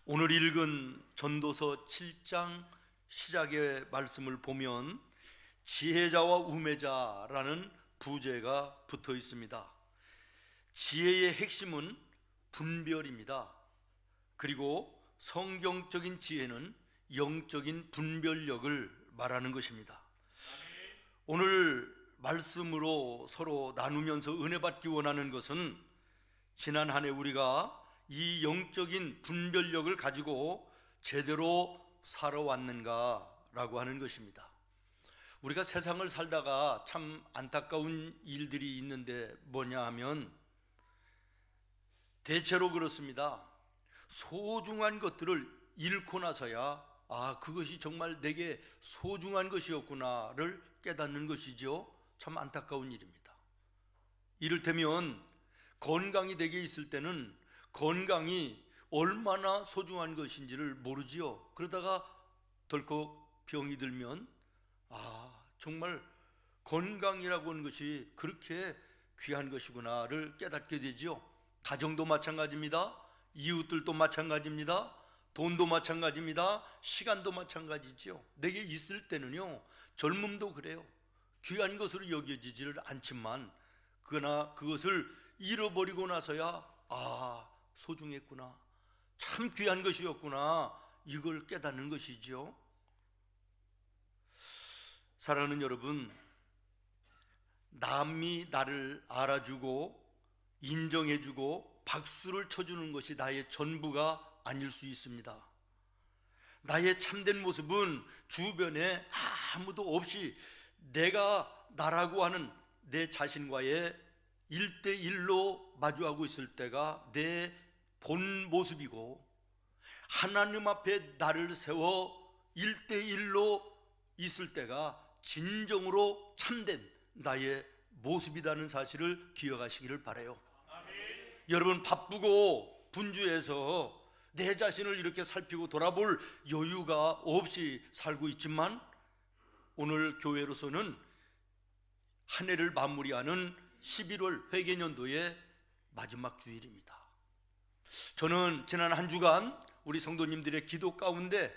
오늘 읽은 전도서 7장 시작의 말씀을 보면 지혜자와 우매자라는 부제가 붙어 있습니다. 지혜의 핵심은 분별입니다. 그리고 성경적인 지혜는 영적인 분별력을 말하는 것입니다. 오늘 말씀으로 서로 나누면서 은혜 받기 원하는 것은 지난 한 해 우리가 이 영적인 분별력을 가지고 제대로 살아왔는가라고 하는 것입니다. 우리가 세상을 살다가 참 안타까운 일들이 있는데 뭐냐 하면 대체로 그렇습니다. 소중한 것들을 잃고 나서야 그것이 정말 내게 소중한 것이었구나를 깨닫는 것이죠. 참 안타까운 일입니다. 이를테면 건강이 내게 있을 때는 건강이 얼마나 소중한 것인지를 모르지요. 그러다가 덜컥 병이 들면 정말 건강이라고 하는 것이 그렇게 귀한 것이구나를 깨닫게 되지요. 가정도 마찬가지입니다. 이웃들도 마찬가지입니다. 돈도 마찬가지입니다. 시간도 마찬가지지요. 내게 있을 때는요, 젊음도 그래요. 귀한 것으로 여겨지지를 않지만 그러나 그것을 잃어버리고 나서야 소중했구나, 참 귀한 것이었구나, 이걸 깨닫는 것이죠. 사랑하는 여러분, 남이 나를 알아주고 인정해주고 박수를 쳐주는 것이 나의 전부가 아닐 수 있습니다. 나의 참된 모습은 주변에 아무도 없이 내가 나라고 하는 내 자신과의 1대1로 마주하고 있을 때가 내 본 모습이고, 하나님 앞에 나를 세워 1대1로 있을 때가 진정으로 참된 나의 모습이라는 사실을 기억하시기를 바라요. 여러분, 바쁘고 분주해서 내 자신을 이렇게 살피고 돌아볼 여유가 없이 살고 있지만 오늘 교회로서는 한 해를 마무리하는 11월 회계년도의 마지막 주일입니다. 저는 지난 한 주간 우리 성도님들의 기도 가운데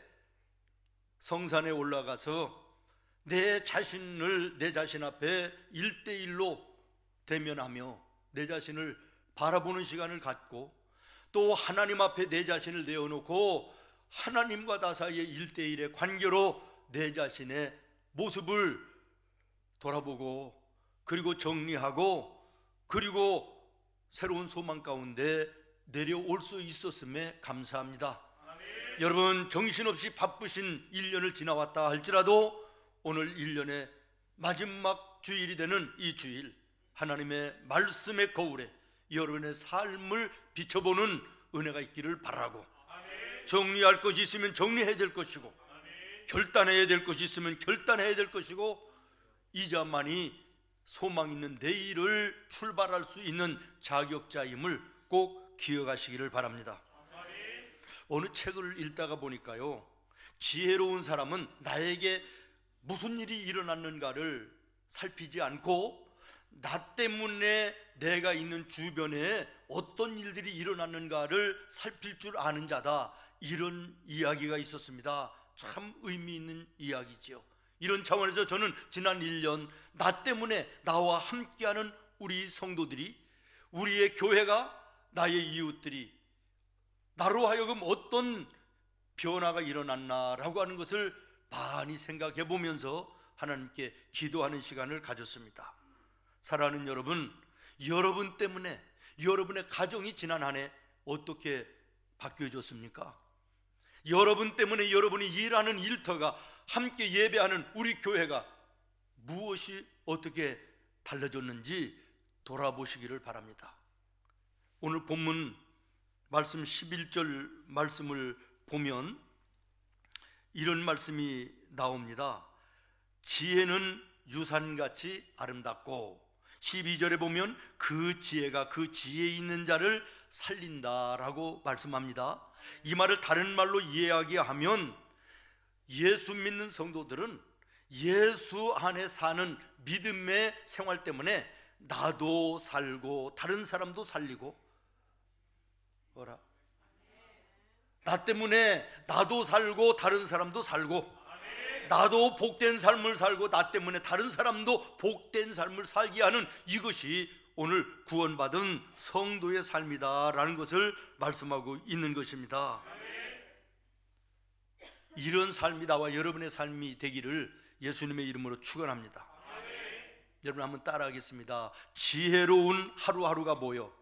성산에 올라가서 내 자신 앞에 1대1로 대면하며 내 자신을 바라보는 시간을 갖고, 또 하나님 앞에 내 자신을 내어놓고 하나님과 나 사이의 1대1의 관계로 내 자신의 모습을 돌아보고, 그리고 정리하고, 그리고 새로운 소망 가운데 내려올 수 있었음에 감사합니다. 여러분, 정신없이 바쁘신 1년을 지나왔다 할지라도 오늘 1년의 마지막 주일이 되는 이 주일, 하나님의 말씀의 거울에 여러분의 삶을 비춰보는 은혜가 있기를 바라고, 정리할 것이 있으면 정리해야 될 것이고, 결단해야 될 것이 있으면 결단해야 될 것이고, 이자만이 소망 있는 내일을 출발할 수 있는 자격자임을 꼭 기억하시기를 바랍니다. 어느 책을 읽다가 보니까요, 지혜로운 사람은 나에게 무슨 일이 일어났는가를 살피지 않고 나 때문에 내가 있는 주변에 어떤 일들이 일어났는가를 살필 줄 아는 자다, 이런 이야기가 있었습니다. 참 의미 있는 이야기지요. 이런 차원에서 저는 지난 1년 나 때문에 나와 함께하는 우리 성도들이, 우리의 교회가, 나의 이웃들이 나로 하여금 어떤 변화가 일어났나라고 하는 것을 많이 생각해 보면서 하나님께 기도하는 시간을 가졌습니다. 사랑하는 여러분, 여러분 때문에 여러분의 가정이 지난 한 해 어떻게 바뀌어졌습니까? 여러분 때문에 여러분이 일하는 일터가, 함께 예배하는 우리 교회가 무엇이 어떻게 달라졌는지 돌아보시기를 바랍니다. 오늘 본문 말씀 11절 말씀을 보면 이런 말씀이 나옵니다. 지혜는 유산같이 아름답고, 12절에 보면 그 지혜가 그 지혜 있는 자를 살린다라고 말씀합니다. 이 말을 다른 말로 이해하게 하면 예수 믿는 성도들은 예수 안에 사는 믿음의 생활 때문에 나도 살고 다른 사람도 살리고 나 때문에 나도 살고 다른 사람도 살고, 나도 복된 삶을 살고 나 때문에 다른 사람도 복된 삶을 살게 하는 이것이 오늘 구원받은 성도의 삶이다라는 것을 말씀하고 있는 것입니다. 이런 삶이 나와 여러분의 삶이 되기를 예수님의 이름으로 축원합니다. 여러분 한번 따라하겠습니다. 지혜로운 하루하루가 모여,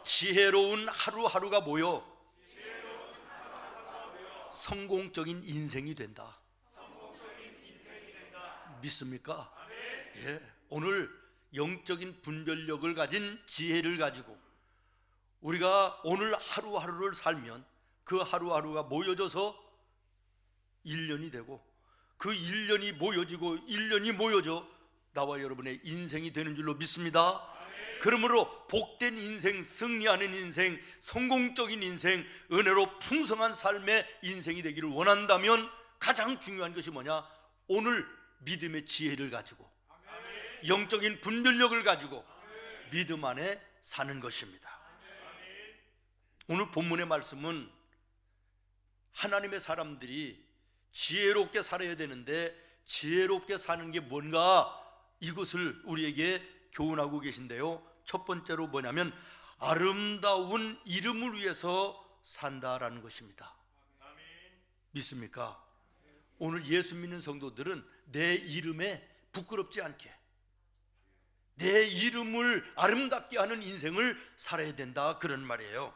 지혜로운 하루하루가 모여 성공적인 인생이 된다. 믿습니까? 예. 오늘 영적인 분별력을 가진 지혜를 가지고 우리가 오늘 하루하루를 살면 그 하루하루가 모여져서 1년이 되고, 그 1년이 모여지고 1년이 모여져 나와 여러분의 인생이 되는 줄로 믿습니다. 그러므로 복된 인생, 승리하는 인생, 성공적인 인생, 은혜로 풍성한 삶의 인생이 되기를 원한다면 가장 중요한 것이 뭐냐? 오늘 믿음의 지혜를 가지고, 영적인 분별력을 가지고 믿음 안에 사는 것입니다. 오늘 본문의 말씀은 하나님의 사람들이 지혜롭게 살아야 되는데 지혜롭게 사는 게 뭔가, 이것을 우리에게 교훈하고 계신데요. 첫 번째로 뭐냐면 아름다운 이름을 위해서 산다라는 것입니다. 믿습니까? 오늘 예수 믿는 성도들은 내 이름에 부끄럽지 않게, 내 이름을 아름답게 하는 인생을 살아야 된다, 그런 말이에요.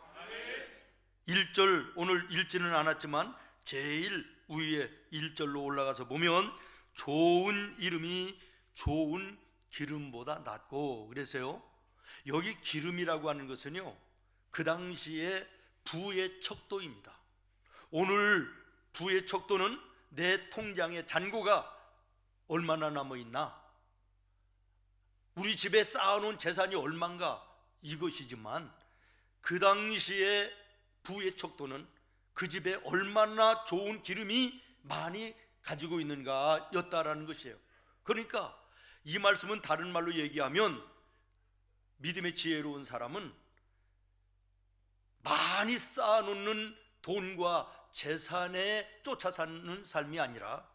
1절, 오늘 읽지는 않았지만 제일 위에 1절로 올라가서 보면 좋은 이름이 좋은 기름보다 낫고 그래서요, 여기 기름이라고 하는 것은요, 그 당시에 부의 척도입니다. 오늘 부의 척도는 내 통장에 잔고가 얼마나 남아있나, 우리 집에 쌓아놓은 재산이 얼만가, 이것이지만 그 당시에 부의 척도는 그 집에 얼마나 좋은 기름이 많이 가지고 있는가 였다라는 것이에요. 그러니까 이 말씀은 다른 말로 얘기하면 믿음의 지혜로운 사람은 많이 쌓아놓는 돈과 재산에 쫓아 사는 삶이 아니라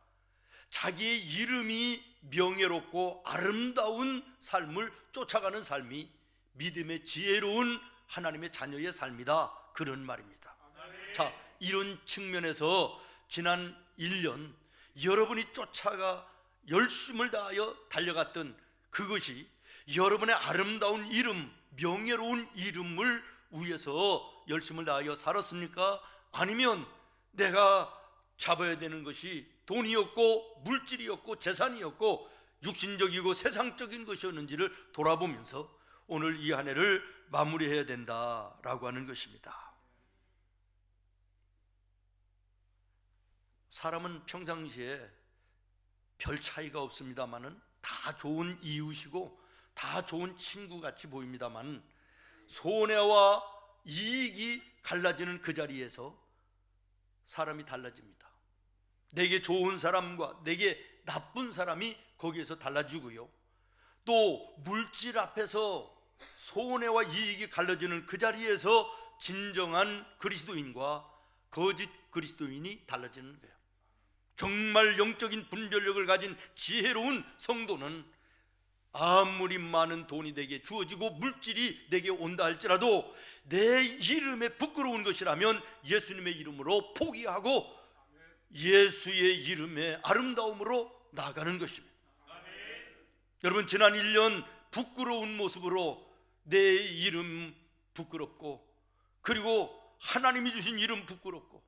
자기의 이름이 명예롭고 아름다운 삶을 쫓아가는 삶이 믿음의 지혜로운 하나님의 자녀의 삶이다, 그런 말입니다. 자, 이런 측면에서 지난 1년 여러분이 쫓아가 열심을 다하여 달려갔던 그것이 여러분의 아름다운 이름, 명예로운 이름을 위해서 열심을 다하여 살았습니까? 아니면 내가 잡아야 되는 것이 돈이었고 물질이었고 재산이었고 육신적이고 세상적인 것이었는지를 돌아보면서 오늘 이 한 해를 마무리해야 된다라고 하는 것입니다. 사람은 평상시에 별 차이가 없습니다만은 다 좋은 이웃이고 다 좋은 친구같이 보입니다만 손해와 이익이 갈라지는 그 자리에서 사람이 달라집니다. 내게 좋은 사람과 내게 나쁜 사람이 거기에서 달라지고요, 또 물질 앞에서 손해와 이익이 갈라지는 그 자리에서 진정한 그리스도인과 거짓 그리스도인이 달라지는 거예요. 정말 영적인 분별력을 가진 지혜로운 성도는 아무리 많은 돈이 내게 주어지고 물질이 내게 온다 할지라도 내 이름에 부끄러운 것이라면 예수님의 이름으로 포기하고 예수의 이름의 아름다움으로 나아가는 것입니다. 여러분, 지난 1년 부끄러운 모습으로 내 이름 부끄럽고, 그리고 하나님이 주신 이름 부끄럽고,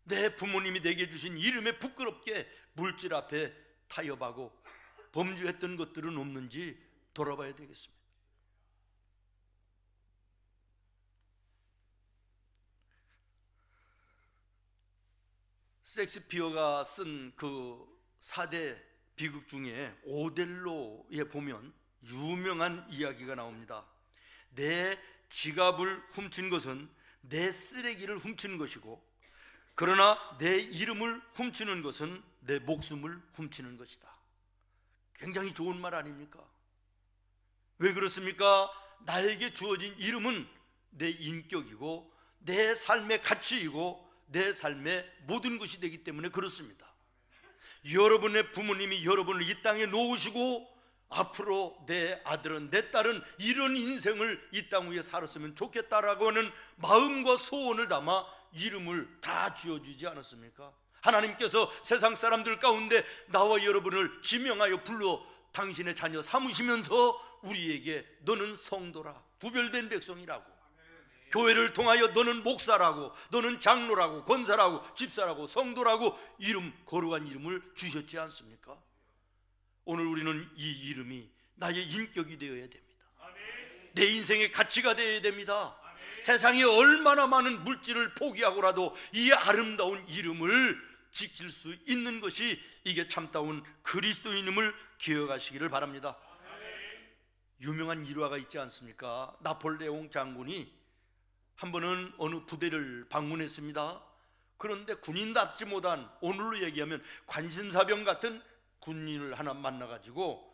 내 부모님이 내게 주신 이름에 부끄럽게 물질 앞에 타협하고 범죄했던 것들은 없는지 돌아봐야 되겠습니다. 셰익스피어가 쓴 그 4대 비극 중에 오델로에 보면 유명한 이야기가 나옵니다. 내 지갑을 훔친 것은 내 쓰레기를 훔친 것이고, 그러나 내 이름을 훔치는 것은 내 목숨을 훔치는 것이다. 굉장히 좋은 말 아닙니까? 왜 그렇습니까? 나에게 주어진 이름은 내 인격이고 내 삶의 가치이고 내 삶의 모든 것이 되기 때문에 그렇습니다. 여러분의 부모님이 여러분을 이 땅에 놓으시고 앞으로 내 아들은 내 딸은 이런 인생을 이 땅 위에 살았으면 좋겠다라고 하는 마음과 소원을 담아 이름을 다 지어주지 않았습니까? 하나님께서 세상 사람들 가운데 나와 여러분을 지명하여 불러 당신의 자녀 삼으시면서 우리에게 너는 성도라, 구별된 백성이라고, 교회를 통하여 너는 목사라고, 너는 장로라고, 권사라고, 집사라고, 성도라고 이름, 거룩한 이름을 주셨지 않습니까? 오늘 우리는 이 이름이 나의 인격이 되어야 됩니다. 내 인생의 가치가 되어야 됩니다. 세상에 얼마나 많은 물질을 포기하고라도 이 아름다운 이름을 지킬 수 있는 것이 이게 참다운 그리스도인임을 기억하시기를 바랍니다. 유명한 일화가 있지 않습니까? 나폴레옹 장군이 한 번은 어느 부대를 방문했습니다. 그런데 군인답지 못한, 오늘로 얘기하면 관심사병 같은 군인을 하나 만나가지고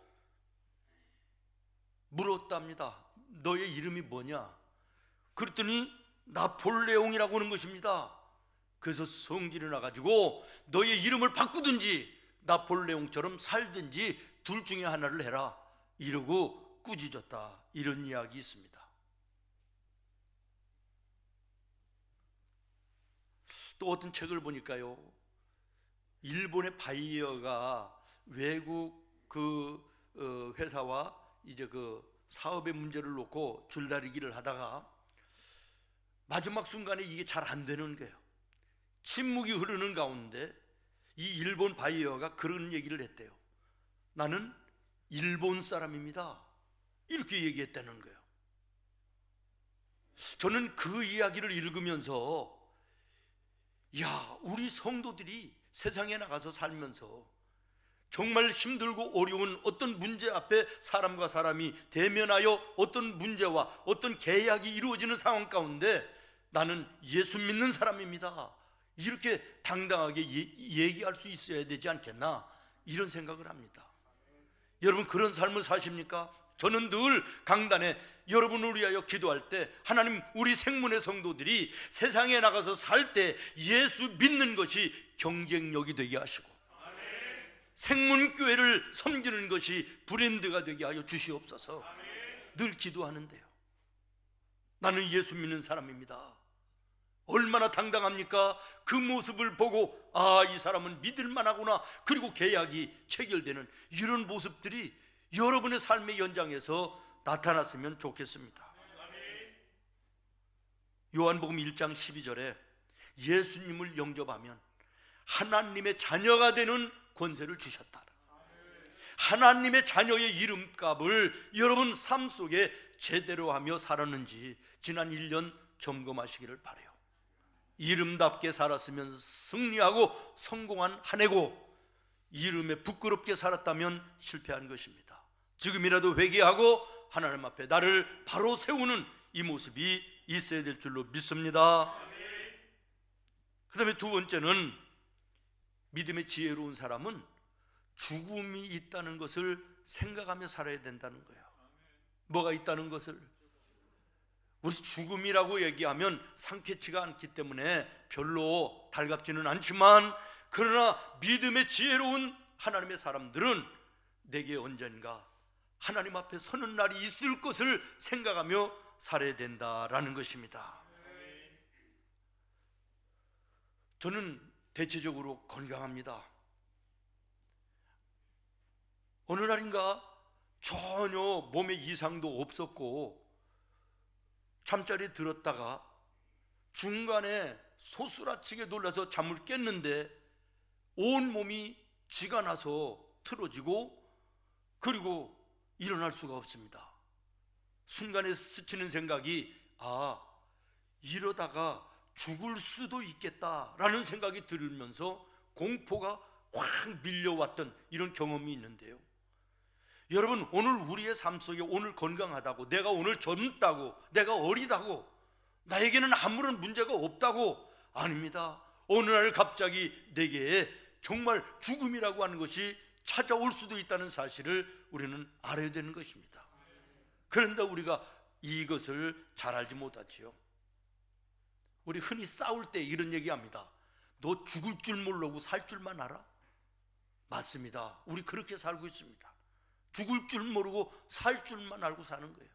물었답니다. 너의 이름이 뭐냐? 그랬더니 나폴레옹이라고 하는 것입니다. 그래서 성질이 나가지고 너의 이름을 바꾸든지 나폴레옹처럼 살든지 둘 중에 하나를 해라 이러고 꾸짖었다, 이런 이야기 있습니다. 또 어떤 책을 보니까요, 일본의 바이어가 외국 회사와 이제 그 사업의 문제를 놓고 줄다리기를 하다가 마지막 순간에 이게 잘 안 되는 거예요. 침묵이 흐르는 가운데 이 일본 바이어가 그런 얘기를 했대요. 나는 일본 사람입니다, 이렇게 얘기했다는 거예요. 저는 그 이야기를 읽으면서 야, 우리 성도들이 세상에 나가서 살면서 정말 힘들고 어려운 어떤 문제 앞에 사람과 사람이 대면하여 어떤 문제와 어떤 계약이 이루어지는 상황 가운데 나는 예수 믿는 사람입니다, 이렇게 당당하게 얘기할 수 있어야 되지 않겠나, 이런 생각을 합니다. 여러분, 그런 삶을 사십니까? 저는 늘 강단에 여러분을 위하여 기도할 때 하나님, 우리 생문의 성도들이 세상에 나가서 살 때 예수 믿는 것이 경쟁력이 되게 하시고 생문교회를 섬기는 것이 브랜드가 되게 하여 주시옵소서. 늘 기도하는데요. 나는 예수 믿는 사람입니다. 얼마나 당당합니까? 그 모습을 보고 아, 이 사람은 믿을만하구나, 그리고 계약이 체결되는 이런 모습들이 여러분의 삶의 연장에서 나타났으면 좋겠습니다. 요한복음 1장 12절에 예수님을 영접하면 하나님의 자녀가 되는 권세를 주셨다. 하나님의 자녀의 이름값을 여러분 삶 속에 제대로 하며 살았는지 지난 1년 점검하시기를 바라요. 이름답게 살았으면 승리하고 성공한 한 해고, 이름에 부끄럽게 살았다면 실패한 것입니다. 지금이라도 회개하고 하나님 앞에 나를 바로 세우는 이 모습이 있어야 될 줄로 믿습니다. 그 다음에 두 번째는, 믿음의 지혜로운 사람은 죽음이 있다는 것을 생각하며 살아야 된다는 거예요. 뭐가 있다는 것을, 우리 죽음이라고 얘기하면 상쾌치가 않기 때문에 별로 달갑지는 않지만, 그러나 믿음의 지혜로운 하나님의 사람들은 내게 언젠가 하나님 앞에 서는 날이 있을 것을 생각하며 살아야 된다라는 것입니다. 저는 대체적으로 건강합니다. 어느 날인가 전혀 몸에 이상도 없었고 잠자리에 들었다가 중간에 소스라치게 놀라서 잠을 깼는데 온 몸이 쥐가 나서 틀어지고 그리고 일어날 수가 없습니다. 순간에 스치는 생각이, 아, 이러다가 죽을 수도 있겠다라는 생각이 들면서 공포가 확 밀려왔던 이런 경험이 있는데요. 여러분, 오늘 우리의 삶 속에 오늘 건강하다고, 내가 오늘 젊다고, 내가 어리다고, 나에게는 아무런 문제가 없다고, 아닙니다. 어느 날 갑자기 내게 정말 죽음이라고 하는 것이 찾아올 수도 있다는 사실을 우리는 알아야 되는 것입니다. 그런데 우리가 이것을 잘 알지 못하지요. 우리 흔히 싸울 때 이런 얘기합니다. 너 죽을 줄 모르고 살 줄만 알아? 맞습니다. 우리 그렇게 살고 있습니다. 죽을 줄 모르고 살 줄만 알고 사는 거예요.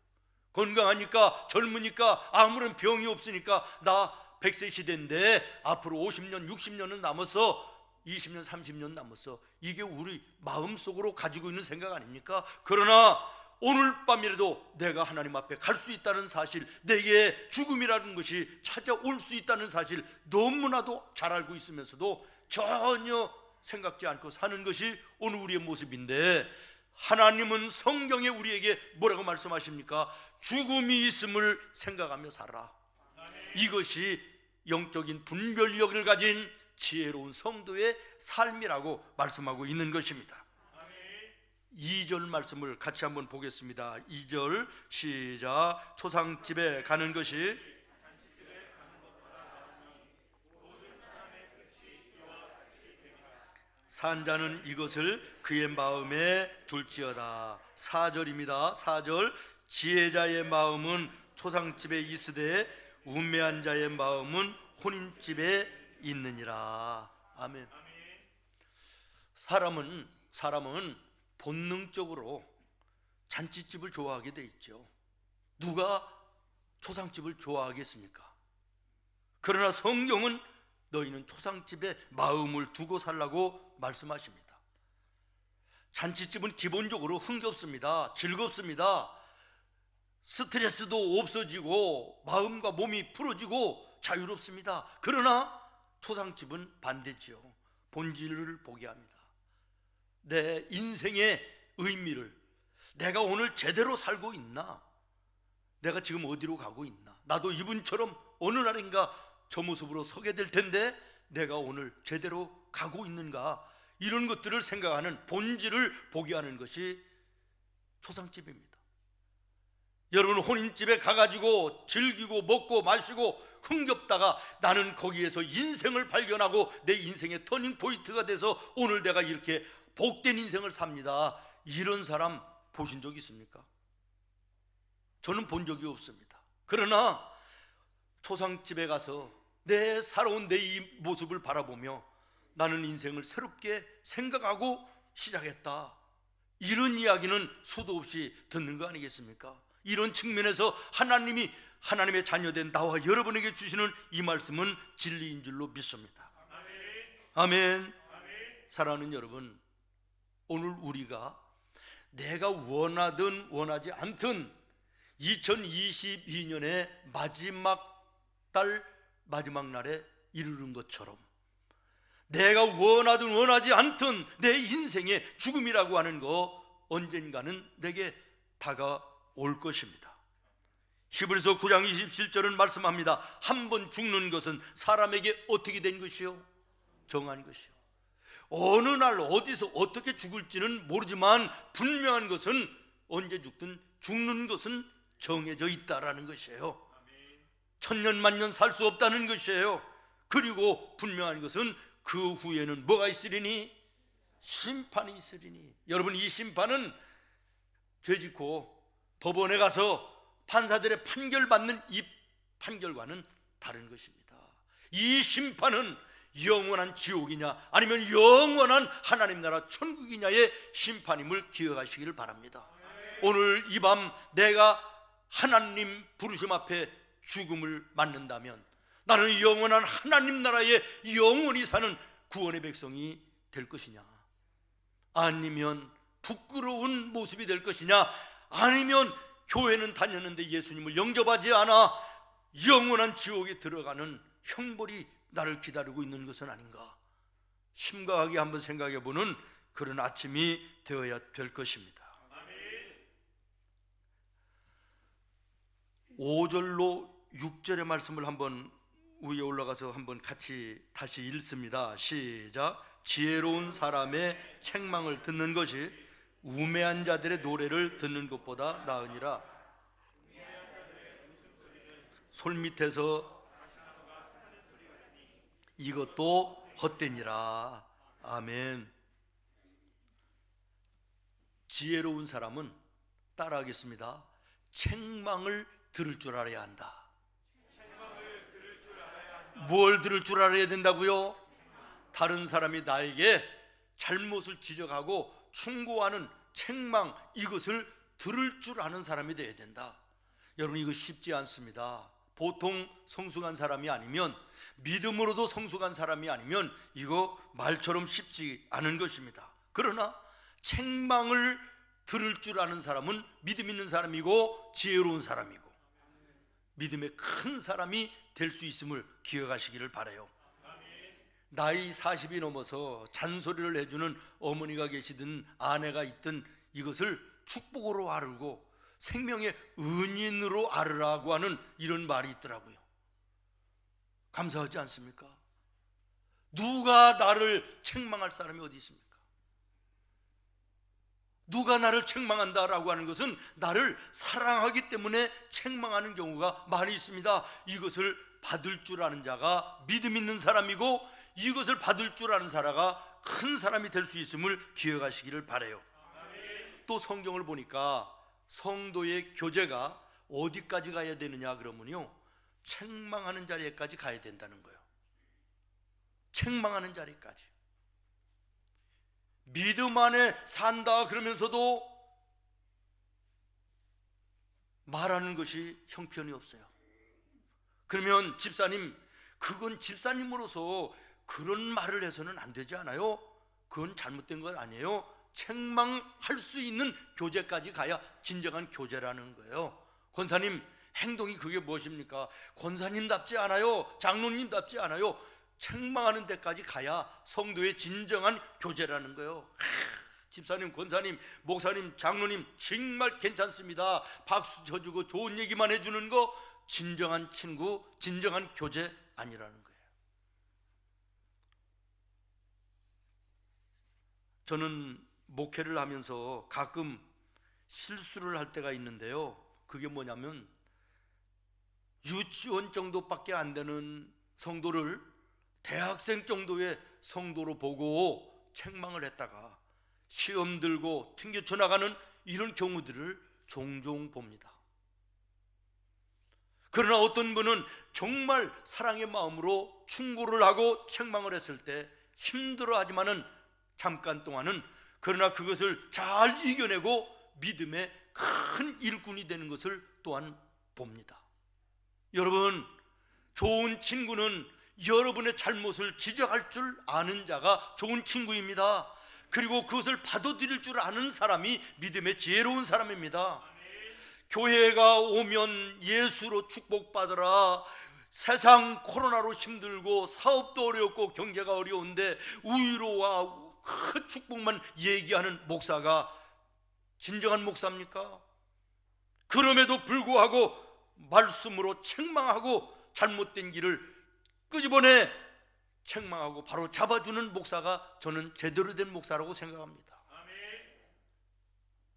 건강하니까, 젊으니까, 아무런 병이 없으니까 나 100세 시대인데 앞으로 50년, 60년은 남았어, 20년, 30년 남았어. 이게 우리 마음속으로 가지고 있는 생각 아닙니까? 그러나 오늘 밤이라도 내가 하나님 앞에 갈 수 있다는 사실, 내게 죽음이라는 것이 찾아올 수 있다는 사실 너무나도 잘 알고 있으면서도 전혀 생각지 않고 사는 것이 오늘 우리의 모습인데, 하나님은 성경에 우리에게 뭐라고 말씀하십니까? 죽음이 있음을 생각하며 살아라. 이것이 영적인 분별력을 가진 지혜로운 성도의 삶이라고 말씀하고 있는 것입니다. 2절 말씀을 같이 한번 보겠습니다. 2절 시작. 초상집에 가는 것이 산자는 이것을 그의 마음에 둘지어다. 4절입니다. 4절 지혜자의 마음은 초상집에 있으되 우매한 자의 마음은 혼인집에 있느니라. 아멘. 사람은 본능적으로 잔치집을 좋아하게 돼 있죠. 누가 초상집을 좋아하겠습니까? 그러나 성경은 너희는 초상집에 마음을 두고 살라고 말씀하십니다. 잔치집은 기본적으로 흥겹습니다. 즐겁습니다. 스트레스도 없어지고 마음과 몸이 풀어지고 자유롭습니다. 그러나 초상집은 반대지요. 본질을 보게 합니다. 내 인생의 의미를, 내가 오늘 제대로 살고 있나? 내가 지금 어디로 가고 있나? 나도 이분처럼 어느 날인가 저 모습으로 서게 될 텐데 내가 오늘 제대로 가고 있는가? 이런 것들을 생각하는 본질을 보게 하는 것이 초상집입니다. 여러분, 혼인집에 가가지고 즐기고 먹고 마시고 흥겹다가 나는 거기에서 인생을 발견하고 내 인생의 터닝 포인트가 돼서 오늘 내가 이렇게 복된 인생을 삽니다. 이런 사람 보신 적 있습니까? 저는 본 적이 없습니다. 그러나 초상집에 가서 내 살아온 내 이 모습을 바라보며 나는 인생을 새롭게 생각하고 시작했다, 이런 이야기는 수도 없이 듣는 거 아니겠습니까? 이런 측면에서 하나님의 자녀된 나와 여러분에게 주시는 이 말씀은 진리인 줄로 믿습니다. 아멘. 사랑하는 여러분, 오늘 우리가 내가 원하든 원하지 않든 2022년의 마지막 달 마지막 날에 이르는 것처럼 내가 원하든 원하지 않든 내 인생의 죽음이라고 하는 거 언젠가는 내게 다가올 것입니다. 히브리서 9장 27절은 말씀합니다. 한 번 죽는 것은 사람에게 어떻게 된 것이요? 정한 것이요. 어느 날 어디서 어떻게 죽을지는 모르지만 분명한 것은 언제 죽든 죽는 것은 정해져 있다라는 것이에요. 천년 만년 살 수 없다는 것이에요. 그리고 분명한 것은 그 후에는 뭐가 있으리니? 심판이 있으리니. 여러분, 이 심판은 죄짓고 법원에 가서 판사들의 판결받는 이 판결과는 다른 것입니다. 이 심판은 영원한 지옥이냐 아니면 영원한 하나님 나라 천국이냐의 심판임을 기억하시기를 바랍니다. 오늘 이 밤 내가 하나님 부르심 앞에 죽음을 맞는다면 나는 영원한 하나님 나라에 영원히 사는 구원의 백성이 될 것이냐, 아니면 부끄러운 모습이 될 것이냐, 아니면 교회는 다녔는데 예수님을 영접하지 않아 영원한 지옥에 들어가는 형벌이 나를 기다리고 있는 것은 아닌가, 심각하게 한번 생각해보는 그런 아침이 되어야 될 것입니다. 5절로 6절의 말씀을 한번 위에 올라가서 한번 같이 다시 읽습니다. 시작. 지혜로운 사람의 책망을 듣는 것이 우매한 자들의 노래를 듣는 것보다 나으니라. 솔밑에서 이것도 헛되니라. 아멘. 지혜로운 사람은, 따라하겠습니다, 책망을 들을 줄 알아야 한다. 뭘 들을 줄 알아야 된다고요? 다른 사람이 나에게 잘못을 지적하고 충고하는 책망, 이것을 들을 줄 아는 사람이 되어야 된다. 여러분, 이거 쉽지 않습니다. 보통 성숙한 사람이 아니면, 믿음으로도 성숙한 사람이 아니면 이거 말처럼 쉽지 않은 것입니다. 그러나 책망을 들을 줄 아는 사람은 믿음 있는 사람이고 지혜로운 사람이고 믿음의 큰 사람이 될 수 있음을 기억하시기를 바라요. 나이 40이 넘어서 잔소리를 해주는 어머니가 계시든 아내가 있든 이것을 축복으로 아르고 생명의 은인으로 아르라고 하는 이런 말이 있더라고요. 감사하지 않습니까? 누가 나를 책망할 사람이 어디 있습니까? 누가 나를 책망한다라고 하는 것은 나를 사랑하기 때문에 책망하는 경우가 많이 있습니다. 이것을 받을 줄 아는 자가 믿음 있는 사람이고 이것을 받을 줄 아는 사람가 큰 사람이 될 수 있음을 기억하시기를 바라요. 또 성경을 보니까 성도의 교제가 어디까지 가야 되느냐 그러면요, 책망하는 자리에까지 가야 된다는 거예요. 책망하는 자리까지. 믿음 안에 산다 그러면서도 말하는 것이 형편이 없어요. 그러면 집사님, 그건 집사님으로서 그런 말을 해서는 안 되지 않아요? 그건 잘못된 것 아니에요? 책망할 수 있는 교제까지 가야 진정한 교제라는 거예요. 권사님, 행동이 그게 무엇입니까? 권사님답지 않아요. 장로님답지 않아요. 책망하는 데까지 가야 성도의 진정한 교제라는 거예요. 집사님, 권사님, 목사님, 장로님 정말 괜찮습니다. 박수 쳐주고 좋은 얘기만 해주는 거 진정한 친구, 진정한 교제 아니라는 거예요. 저는 목회를 하면서 가끔 실수를 할 때가 있는데요, 그게 뭐냐면 유치원 정도밖에 안 되는 성도를 대학생 정도의 성도로 보고 책망을 했다가 시험 들고 튕겨쳐 나가는 이런 경우들을 종종 봅니다. 그러나 어떤 분은 정말 사랑의 마음으로 충고를 하고 책망을 했을 때 힘들어하지만은 잠깐 동안은, 그러나 그것을 잘 이겨내고 믿음의 큰 일꾼이 되는 것을 또한 봅니다. 여러분, 좋은 친구는 여러분의 잘못을 지적할 줄 아는 자가 좋은 친구입니다. 그리고 그것을 받아들일 줄 아는 사람이 믿음의 지혜로운 사람입니다. 교회가 오면 예수로 축복받으라, 세상 코로나로 힘들고 사업도 어렵고 경제가 어려운데 위로와 그 축복만 얘기하는 목사가 진정한 목사입니까? 그럼에도 불구하고 말씀으로 책망하고 잘못된 길을 끄집어내 책망하고 바로 잡아주는 목사가 저는 제대로 된 목사라고 생각합니다.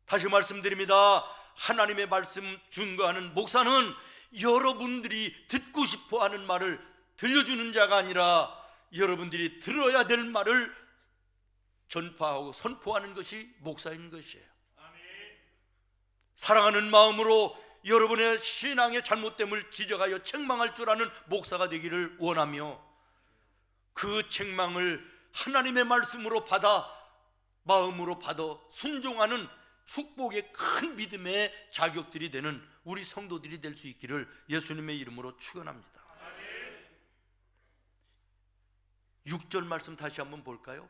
다시 말씀드립니다. 하나님의 말씀 증거하는 목사는 여러분들이 듣고 싶어하는 말을 들려주는 자가 아니라 여러분들이 들어야 될 말을 전파하고 선포하는 것이 목사인 것이에요. 사랑하는 마음으로 여러분의 신앙의 잘못됨을 지적하여 책망할 줄 아는 목사가 되기를 원하며, 그 책망을 하나님의 말씀으로 받아 마음으로 받아 순종하는 축복의 큰 믿음의 자격들이 되는 우리 성도들이 될 수 있기를 예수님의 이름으로 축원합니다. 6절 말씀 다시 한번 볼까요?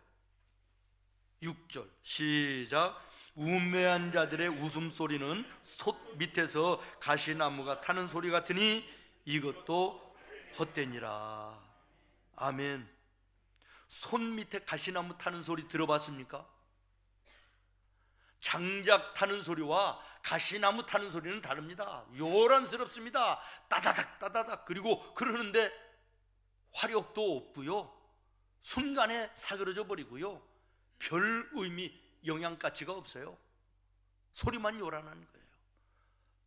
6절 시작. 우매한 자들의 웃음소리는 솥 밑에서 가시나무가 타는 소리 같으니 이것도 헛되니라. 아멘. 솥 밑에 가시나무 타는 소리 들어봤습니까? 장작 타는 소리와 가시나무 타는 소리는 다릅니다. 요란스럽습니다. 따다닥 따다닥. 그리고 그러는데 화력도 없고요, 순간에 사그러져 버리고요, 별 의미, 영양 가치가 없어요. 소리만 요란한 거예요.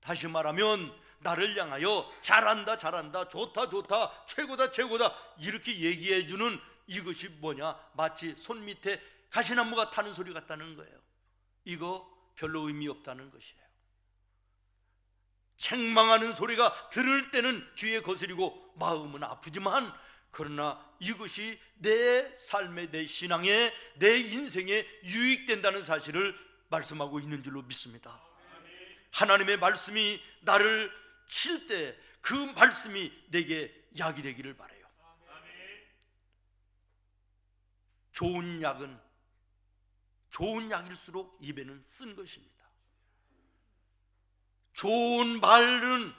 다시 말하면 나를 향하여 잘한다 잘한다, 좋다 좋다, 최고다 최고다 이렇게 얘기해 주는 이것이 뭐냐, 마치 손 밑에 가시나무가 타는 소리 같다는 거예요. 이거 별로 의미 없다는 것이에요. 책망하는 소리가 들을 때는 귀에 거스리고 마음은 아프지만 그러나 이것이 내 삶의, 내 신앙의, 내 인생에 유익된다는 사실을 말씀하고 있는 줄로 믿습니다. 하나님의 말씀이 나를 칠 때 그 말씀이 내게 약이 되기를 바라요. 좋은 약은 좋은 약일수록 입에는 쓴 것입니다. 좋은 말은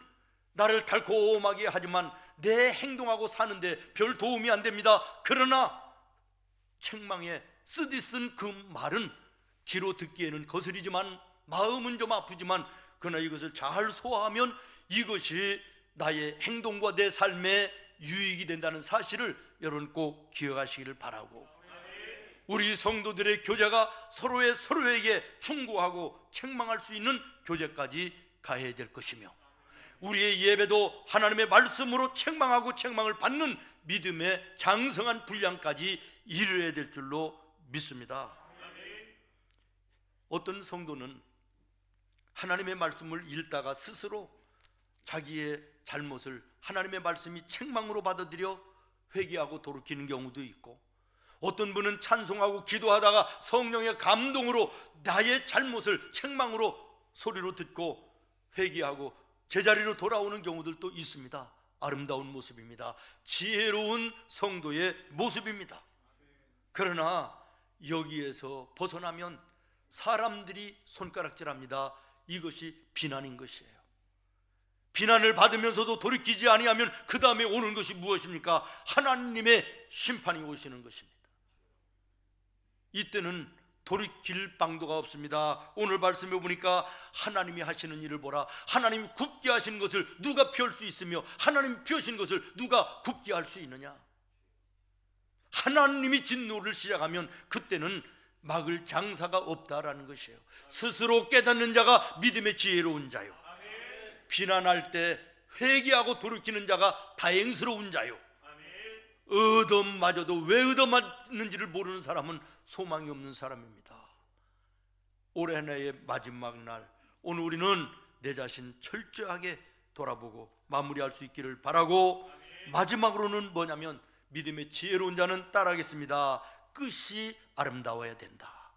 나를 달콤하게 하지만 내 행동하고 사는데 별 도움이 안 됩니다. 그러나 책망에 쓰디쓴 그 말은 귀로 듣기에는 거슬리지만 마음은 좀 아프지만 그러나 이것을 잘 소화하면 이것이 나의 행동과 내 삶에 유익이 된다는 사실을 여러분 꼭 기억하시기를 바라고, 우리 성도들의 교제가 서로에게 충고하고 책망할 수 있는 교제까지 가야 될 것이며, 우리의 예배도 하나님의 말씀으로 책망하고 책망을 받는 믿음의 장성한 분량까지 이르러야 될 줄로 믿습니다. 어떤 성도는 하나님의 말씀을 읽다가 스스로 자기의 잘못을 하나님의 말씀이 책망으로 받아들여 회개하고 돌이키는 경우도 있고, 어떤 분은 찬송하고 기도하다가 성령의 감동으로 나의 잘못을 책망으로 소리로 듣고 회개하고 제자리로 돌아오는 경우들도 있습니다. 아름다운 모습입니다. 지혜로운 성도의 모습입니다. 그러나 여기에서 벗어나면 사람들이 손가락질합니다. 이것이 비난인 것이에요. 비난을 받으면서도 돌이키지 아니하면 그 다음에 오는 것이 무엇입니까? 하나님의 심판이 오시는 것입니다. 이때는 돌이킬 방도가 없습니다. 오늘 말씀해 보니까 하나님이 하시는 일을 보라. 하나님이 굽게 하신 것을 누가 펼 수 있으며 하나님이 펴신 것을 누가 굽게 할 수 있느냐? 하나님이 진노를 시작하면 그때는 막을 장사가 없다라는 것이에요. 스스로 깨닫는 자가 믿음의 지혜로운 자요, 비난할 때 회개하고 돌이키는 자가 다행스러운 자요, 얻어맞아도 왜 얻어맞는지를 모르는 사람은 소망이 없는 사람입니다. 올해 하나의 마지막 날, 오늘 우리는 내 자신 철저하게 돌아보고 마무리할 수 있기를 바라고, 마지막으로는 뭐냐면 믿음의 지혜로운 자는 따라하겠습니다. 끝이 아름다워야 된다.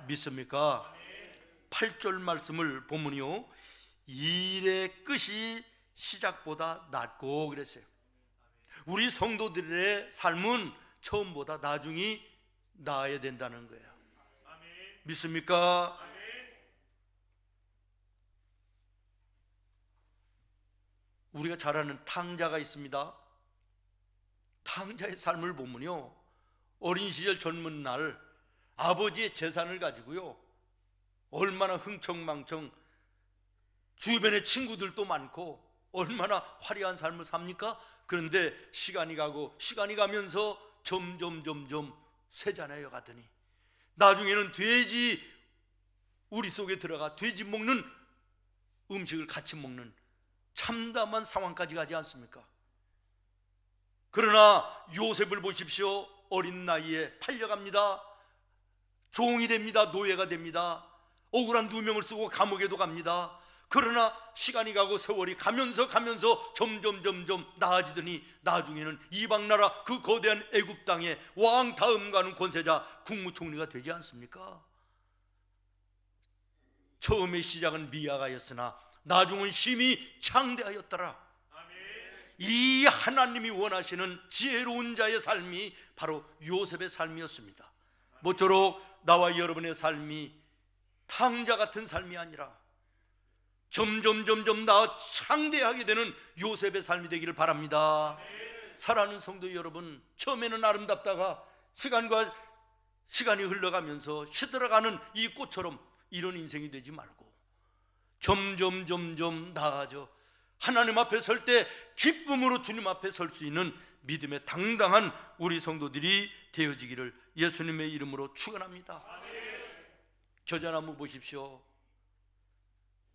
믿습니까? 8절 말씀을 보면요, 일의 끝이 시작보다 낫고 그랬어요. 우리 성도들의 삶은 처음보다 나중이 나아야 된다는 거예요. 믿습니까? 우리가 잘 아는 탕자가 있습니다. 탕자의 삶을 보면요, 어린 시절 젊은 날 아버지의 재산을 가지고요 얼마나 흥청망청, 주변에 친구들도 많고 얼마나 화려한 삶을 삽니까? 그런데 시간이 가면서 점점 쇠잔하여 가더니 나중에는 돼지 우리 속에 들어가 돼지 먹는 음식을 같이 먹는 참담한 상황까지 가지 않습니까? 그러나 요셉을 보십시오. 어린 나이에 팔려갑니다. 종이 됩니다. 노예가 됩니다. 억울한 누명을 쓰고 감옥에도 갑니다. 그러나 시간이 가고 세월이 가면서 점점 나아지더니 나중에는 이방나라 그 거대한 애굽 땅의 왕 다음 가는 권세자 국무총리가 되지 않습니까? 처음의 시작은 미약하였으나 나중은 심히 창대하였더라. 이 하나님이 원하시는 지혜로운 자의 삶이 바로 요셉의 삶이었습니다. 모쪼록 나와 여러분의 삶이 탕자 같은 삶이 아니라 점점 나아 창대하게 되는 요셉의 삶이 되기를 바랍니다. 사랑하는 성도 여러분, 처음에는 아름답다가 시간이 흘러가면서 시들어가는 이 꽃처럼 이런 인생이 되지 말고 점점 나아져 하나님 앞에 설 때 기쁨으로 주님 앞에 설 수 있는 믿음의 당당한 우리 성도들이 되어지기를 예수님의 이름으로 축원합니다. 겨자나무 보십시오.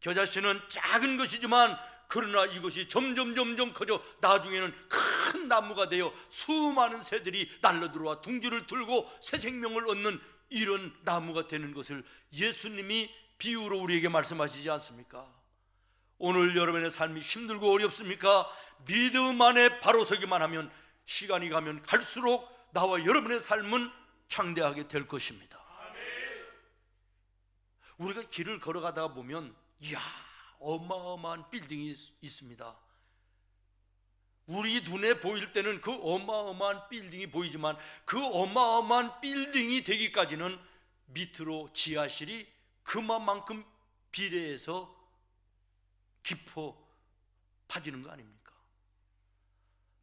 겨자씨는 작은 것이지만 그러나 이것이 점점 커져 나중에는 큰 나무가 되어 수많은 새들이 날려들어와 둥지를 들고 새 생명을 얻는 이런 나무가 되는 것을 예수님이 비유로 우리에게 말씀하시지 않습니까? 오늘 여러분의 삶이 힘들고 어렵습니까? 믿음 안에 바로 서기만 하면 시간이 가면 갈수록 나와 여러분의 삶은 창대하게 될 것입니다. 우리가 길을 걸어가다 보면 이야, 어마어마한 빌딩이 있습니다. 우리 눈에 보일 때는 그 어마어마한 빌딩이 보이지만 그 어마어마한 빌딩이 되기까지는 밑으로 지하실이 그만큼 비례해서 깊어 파지는 거 아닙니까?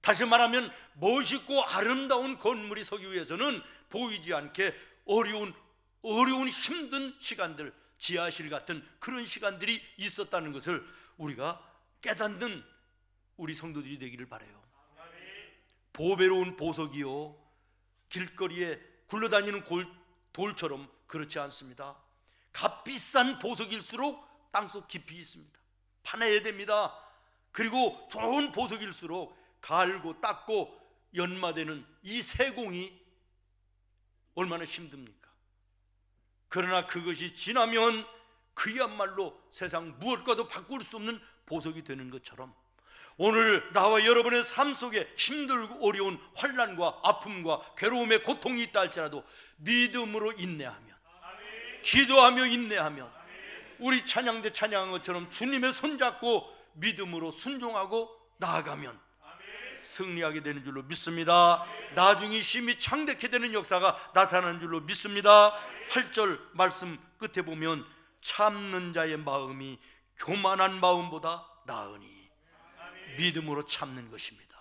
다시 말하면 멋있고 아름다운 건물이 서기 위해서는 보이지 않게 어려운 힘든 시간들, 지하실 같은 그런 시간들이 있었다는 것을 우리가 깨닫는 우리 성도들이 되기를 바라요. 보배로운 보석이요, 길거리에 굴러다니는 돌처럼 그렇지 않습니다. 값비싼 보석일수록 땅속 깊이 있습니다. 파내야 됩니다. 그리고 좋은 보석일수록 갈고 닦고 연마되는 이 세공이 얼마나 힘듭니까? 그러나 그것이 지나면 그야말로 세상 무엇과도 바꿀 수 없는 보석이 되는 것처럼 오늘 나와 여러분의 삶 속에 힘들고 어려운 환난과 아픔과 괴로움의 고통이 있다 할지라도 믿음으로 인내하면, 기도하며 인내하면, 우리 찬양대 찬양한 것처럼 주님의 손잡고 믿음으로 순종하고 나아가면 승리하게 되는 줄로 믿습니다. 나중에 심히 창대케 되는 역사가 나타나는 줄로 믿습니다. 8절 말씀 끝에 보면 참는 자의 마음이 교만한 마음보다 나으니 믿음으로 참는 것입니다.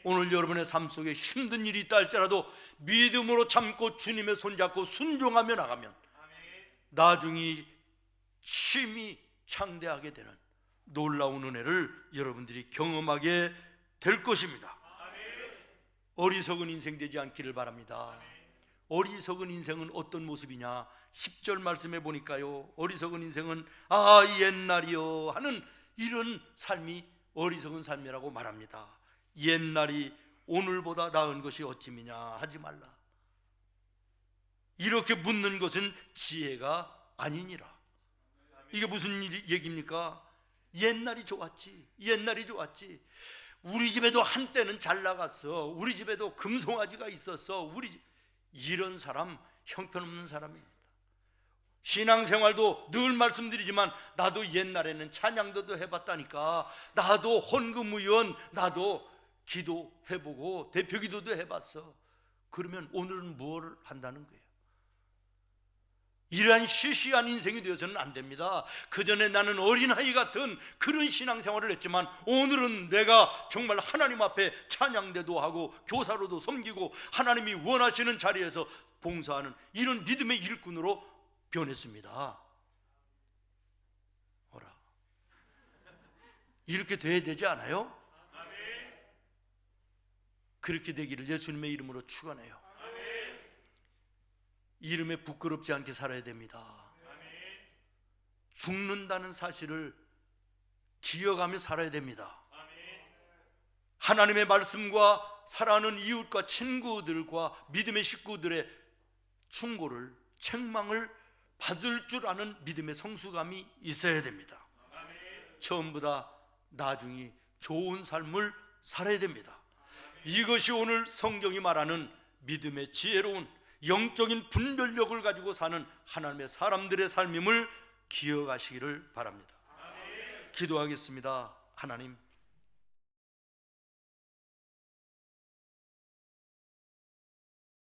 오늘 여러분의 삶 속에 힘든 일이 있다 할지라도 믿음으로 참고 주님의 손잡고 순종하며 나가면 나중에 심히 창대하게 되는 놀라운 은혜를 여러분들이 경험하게 될 것입니다. 어리석은 인생 되지 않기를 바랍니다. 어리석은 인생은 어떤 모습이냐? 10절 말씀해 보니까요, 어리석은 인생은 아 옛날이요 하는 이런 삶이 어리석은 삶이라고 말합니다. 옛날이 오늘보다 나은 것이 어찌미냐 하지 말라. 이렇게 묻는 것은 지혜가 아니니라. 이게 무슨 얘기입니까? 옛날이 좋았지, 옛날이 좋았지. 우리 집에도 한때는 잘 나갔어. 우리 집에도 금송아지가 있었어. 이런 사람 형편없는 사람입니다. 신앙생활도 늘 말씀드리지만 나도 옛날에는 찬양도도 해봤다니까. 나도 헌금의원, 나도 기도해보고 대표기도도 해봤어. 그러면 오늘은 뭘 한다는 거예요? 이러한 시시한 인생이 되어서는 안 됩니다. 그전에 나는 어린아이 같은 그런 신앙생활을 했지만 오늘은 내가 정말 하나님 앞에 찬양대도 하고 교사로도 섬기고 하나님이 원하시는 자리에서 봉사하는 이런 믿음의 일꾼으로 변했습니다. 어라, 이렇게 돼야 되지 않아요? 그렇게 되기를 예수님의 이름으로 축원해요. 이름에 부끄럽지 않게 살아야 됩니다. 죽는다는 사실을 기억하며 살아야 됩니다. 하나님의 말씀과 사랑하는 이웃과 친구들과 믿음의 식구들의 충고를, 책망을 받을 줄 아는 믿음의 성숙함이 있어야 됩니다. 처음보다 나중에 좋은 삶을 살아야 됩니다. 이것이 오늘 성경이 말하는 믿음의 지혜로운 영적인 분별력을 가지고 사는 하나님의 사람들의 삶임을 기억하시기를 바랍니다. 기도하겠습니다. 하나님,